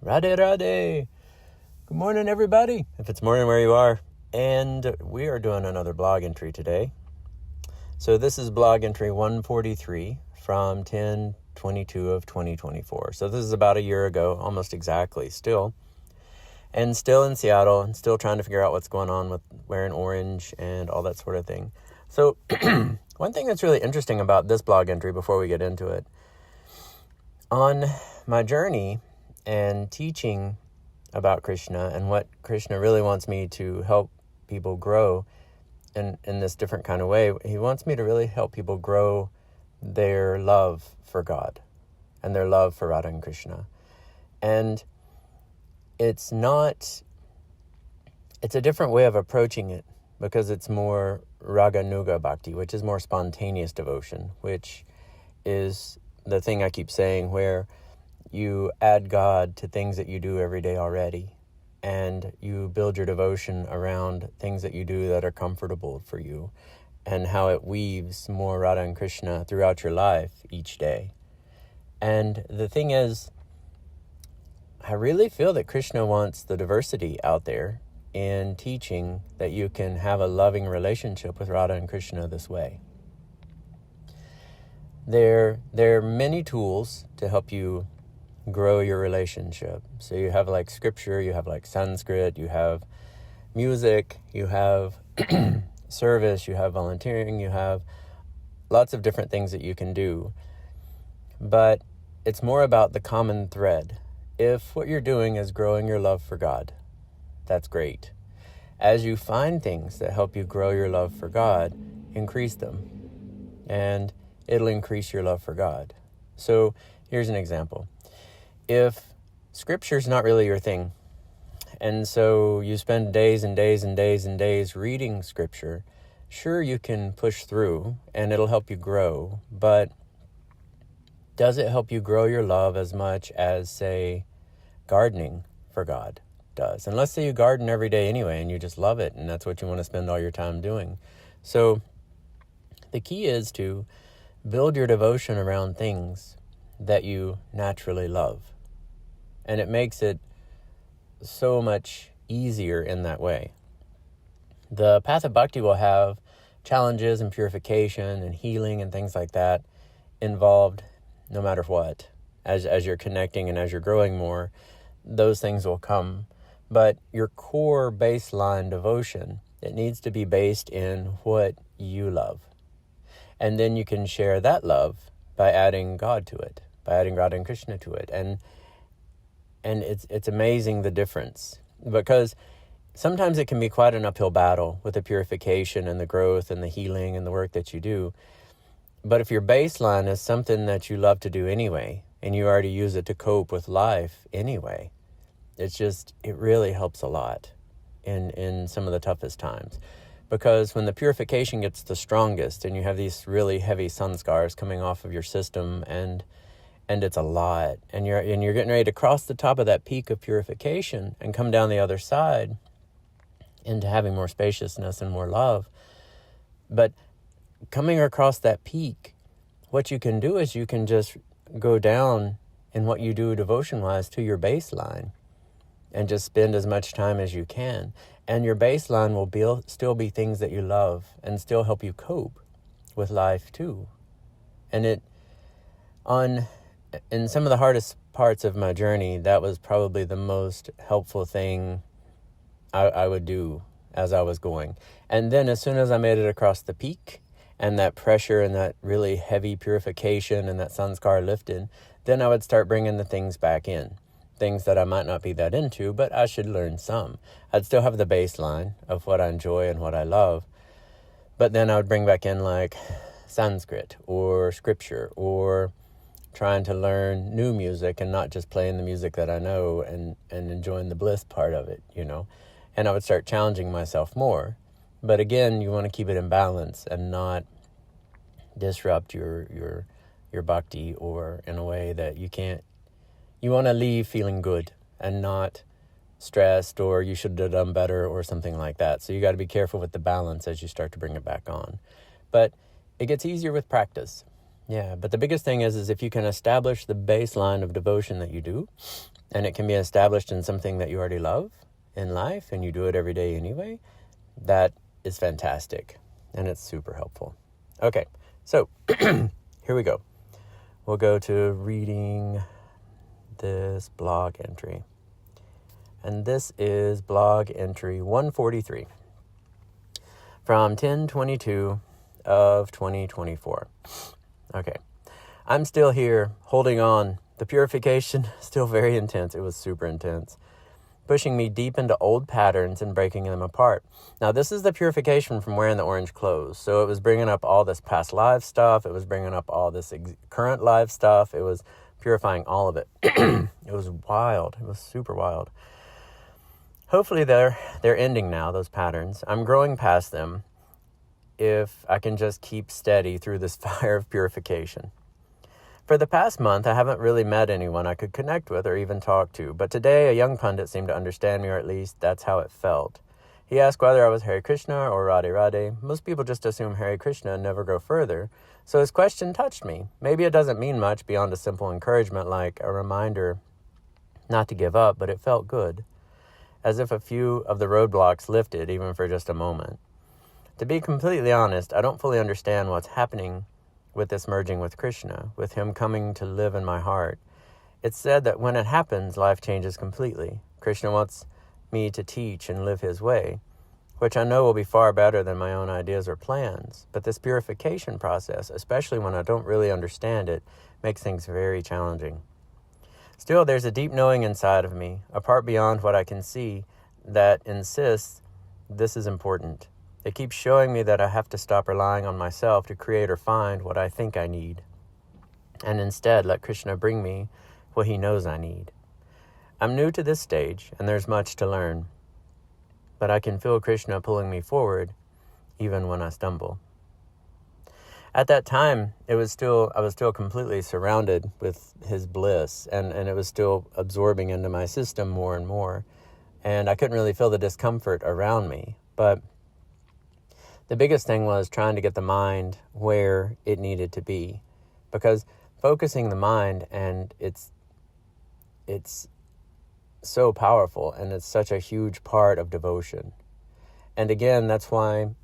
Radhe Radhe. Good morning, everybody, if it's morning where you are. And we are doing another blog entry today. So this is blog entry 143 from 10/22 of 2024. So this is about a year ago, almost exactly, still. And still in Seattle, and still trying to figure out what's going on with wearing orange and all that sort of thing. So one thing that's really interesting about this blog entry before we get into it, on my journey and teaching about Krishna and what Krishna really wants me to help people grow in this different kind of way, he wants me to really help people grow their love for God and their love for Radha and Krishna. And it's a different way of approaching it because it's more Raganuga Bhakti, which is more spontaneous devotion, which is the thing I keep saying, where you add God to things that you do every day already, and you build your devotion around things that you do that are comfortable for you, and how it weaves more Radha and Krishna throughout your life each day. And the thing is, I really feel that Krishna wants the diversity out there in teaching that you can have a loving relationship with Radha and Krishna this way. There are many tools to help you grow your relationship. So you have like scripture, you have like Sanskrit, you have music, you have service, you have volunteering, you have lots of different things that you can do. But it's more about the common thread. If what you're doing is growing your love for God, that's great. As you find things that help you grow your love for God, increase them. And it'll increase your love for God. So here's an example. If scripture's not really your thing, and so you spend days and days and days and days reading scripture, sure, you can push through and it'll help you grow, but does it help you grow your love as much as, say, gardening for God does? And let's say you garden every day anyway and you just love it and that's what you want to spend all your time doing. So the key is to build your devotion around things that you naturally love. And it makes it so much easier in that way. The path of bhakti will have challenges and purification and healing and things like that involved no matter what. As you're connecting and as you're growing more, those things will come. But your core baseline devotion, it needs to be based in what you love. And then you can share that love by adding God to it, by adding Radha and Krishna to it. And it's amazing the difference, because sometimes it can be quite an uphill battle with the purification and the growth and the healing and the work that you do. But if your baseline is something that you love to do anyway, and you already use it to cope with life anyway, it really helps a lot in some of the toughest times. Because when the purification gets the strongest and you have these really heavy sanskars coming off of your system and it's a lot, and you're getting ready to cross the top of that peak of purification and come down the other side into having more spaciousness and more love. But coming across that peak, what you can do is you can just go down in what you do devotion-wise to your baseline and just spend as much time as you can. And your baseline will still be things that you love and still help you cope with life too. And in some of the hardest parts of my journey, that was probably the most helpful thing I would do as I was going. And then as soon as I made it across the peak and that pressure and that really heavy purification and that sanskar lifted, then I would start bringing the things back in. Things that I might not be that into, but I should learn some. I'd still have the baseline of what I enjoy and what I love, but then I would bring back in like Sanskrit or scripture or trying to learn new music and not just playing the music that I know and enjoying the bliss part of it, And I would start challenging myself more. But again, you want to keep it in balance and not disrupt your bhakti, or in a way that you can't. You want to leave feeling good and not stressed or you should have done better or something like that. So you got to be careful with the balance as you start to bring it back on. But it gets easier with practice. Yeah, but the biggest thing is if you can establish the baseline of devotion that you do, and it can be established in something that you already love in life, and you do it every day anyway, that is fantastic, and it's super helpful. Okay, so here we go. We'll go to reading this blog entry. And this is blog entry 143 from 10/22 of 2024. Okay, I'm still here, holding on. The purification, still very intense. It was super intense, pushing me deep into old patterns and breaking them apart. Now, this is the purification from wearing the orange clothes. So it was bringing up all this past life stuff. It was bringing up all this current life stuff. It was purifying all of it. It was wild. It was super wild. Hopefully they're ending now, those patterns. I'm growing past them if I can just keep steady through this fire of purification. For the past month, I haven't really met anyone I could connect with or even talk to, but today a young pundit seemed to understand me, or at least that's how it felt. He asked whether I was Hare Krishna or Radhe Radhe. Most people just assume Hare Krishna and never go further, so his question touched me. Maybe it doesn't mean much beyond a simple encouragement like a reminder not to give up, but it felt good, as if a few of the roadblocks lifted even for just a moment. To be completely honest, I don't fully understand what's happening with this merging with Krishna, with him coming to live in my heart. It's said that when it happens, life changes completely. Krishna wants me to teach and live his way, which I know will be far better than my own ideas or plans. But this purification process, especially when I don't really understand it, makes things very challenging. Still, there's a deep knowing inside of me, a part beyond what I can see, that insists this is important. It keeps showing me that I have to stop relying on myself to create or find what I think I need, and instead let Krishna bring me what he knows I need. I'm new to this stage, and there's much to learn, but I can feel Krishna pulling me forward even when I stumble. At that time, I was still completely surrounded with his bliss, and it was still absorbing into my system more and more, and I couldn't really feel the discomfort around me. But the biggest thing was trying to get the mind where it needed to be, because focusing the mind, and it's so powerful, and it's such a huge part of devotion. And again, that's why,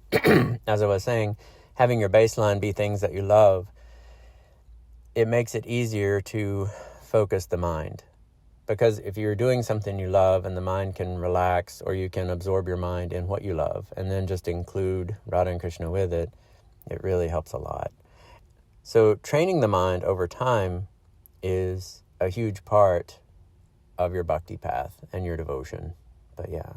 as I was saying, having your baseline be things that you love, it makes it easier to focus the mind. Because if you're doing something you love and the mind can relax, or you can absorb your mind in what you love and then just include Radha and Krishna with it, it really helps a lot. So training the mind over time is a huge part of your bhakti path and your devotion. But yeah.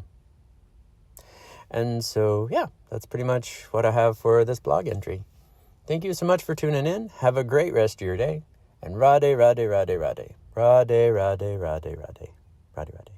And so, yeah, that's pretty much what I have for this blog entry. Thank you so much for tuning in. Have a great rest of your day. And Radhe, Radhe, Radhe, Radhe. Radhe, Radhe, Radhe, Radhe. Radhe, Radhe.